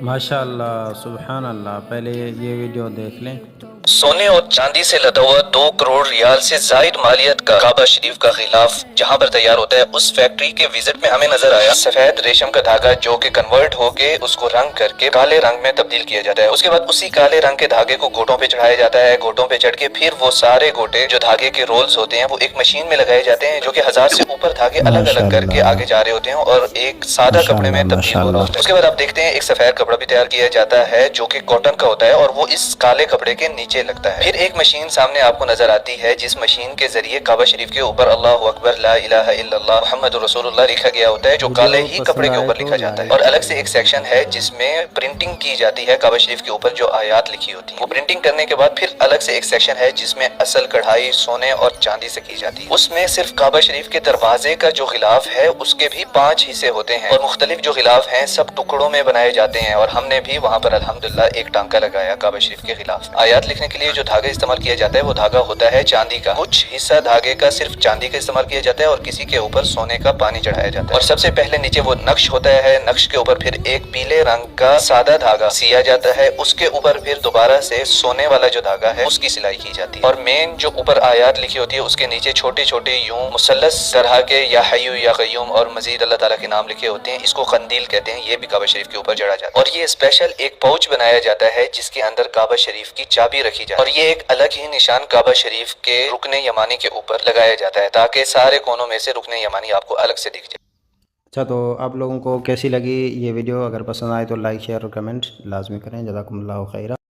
ماشاء اللہ سبحان اللہ، پہلے یہ ویڈیو دیکھ لیں۔ سونے اور چاندی سے لدا ہوا 2 کروڑ ریال سے زائد مالیت کا کعبہ شریف کا غلاف جہاں پر تیار ہوتا ہے، اس فیکٹری کے وزٹ میں ہمیں نظر آیا سفید ریشم کا دھاگا جو کہ کنورٹ ہو کے اس کو رنگ کر کے کالے رنگ میں تبدیل کیا جاتا ہے۔ اس کے بعد اسی کالے رنگ کے دھاگے کو گوٹوں پہ چڑھایا جاتا ہے، گوٹوں پہ چڑھ کے پھر وہ سارے گوٹے جو دھاگے کے رولز ہوتے ہیں وہ ایک مشین میں لگائے جاتے ہیں جو کہ 1000 سے اوپر دھاگے الگ ماشاء الگ کر کے اللہ آگے جا رہے ہوتے ہیں اور ایک سادہ ماشاء کپڑے اللہ میں تبدیل ماشاء ہو رہا اللہ۔ ہوتا ہے۔ اس کے بعد آپ دیکھتے ہیں ایک سفید کپڑا بھی تیار کیا جاتا ہے جو کہ کاٹن کا ہوتا ہے اور وہ اس کالے کپڑے کے نیچے لگتا ہے۔ پھر ایک مشین سامنے آپ کو نظر آتی ہے جس مشین کے ذریعے کعبہ شریف کے اوپر اللہ اکبر لا الہ الا اللہ محمد رسول اللہ لکھا گیا ہوتا ہے جو کالے ویڈیو ہی کپڑے پسند کے آئے اوپر تو لکھا جاتا ہے، اور لائک الگ سے کریں۔ ایک سیکشن ہے جس میں پرنٹنگ کی جاتی ہے کعبہ شریف کے اوپر جو آیات لکھی ہوتی ہیں۔ وہ پرنٹنگ کرنے کے بعد پھر الگ سے ایک سیکشن ہے جس میں اصل کڑھائی سونے اور چاندی سے کی جاتی ہے۔ اس میں صرف کعبہ شریف کے دروازے کا جو غلاف ہے اس کے بھی 5 حصے ہوتے ہیں اور مختلف جو غلاف ہیں سب ٹکڑوں میں بنائے جاتے ہیں، اور ہم نے بھی وہاں پر الحمدللہ ایک ٹانکا لگایا کعبہ شریف کے غلاف۔ آیات لکھنے کے لیے جو دھاگا استعمال کیا جاتا ہے وہ دھاگا ہوتا ہے چاندی کا، کچھ حصہ دھاگے کا صرف چاندی کا استعمال کیا جاتا ہے اور کسی کے اوپر سونے کا پانی چڑھایا جاتا ہے، اور سب سے پہلے نیچے وہ نقش ہوتا ہے، نقش کے اوپر پھر ایک پیلے رنگ کا سادہ دھاگا سیا جاتا ہے، اس کے اوپر پھر دوبارہ سے سونے والا جو دھاگا ہے اس کی سلائی کی جاتی ہے، اور مین جو اوپر آیات لکھی ہوتی ہے اس کے نیچے چھوٹے چھوٹے یوں مثلث طرح کے یا حیو یا قیوم اور مزید اللہ تعالیٰ کے نام لکھے ہوتے ہیں، اس کو قندیل کہتے ہیں، یہ بھی کعبہ شریف کے اوپر جڑا جاتا ہے، اور یہ اسپیشل ایک پاؤچ بنایا جاتا ہے جس کے اندر کعبہ شریف کی چابی رکھی جاتی ہے، اور یہ ایک الگ ہی نشان کعبہ شریف کے رکن یمانی کے اوپر لگایا جاتا ہے تاکہ سارے کونوں میں سے رکن یمانی آپ کو الگ سے دکھ جائے۔ اچھا، تو آپ لوگوں کو کیسی لگی یہ ویڈیو؟ اگر پسند آئے تو لائک شیئر اور کمنٹ لازمی کریں۔ جزاکم اللہ خیرہ۔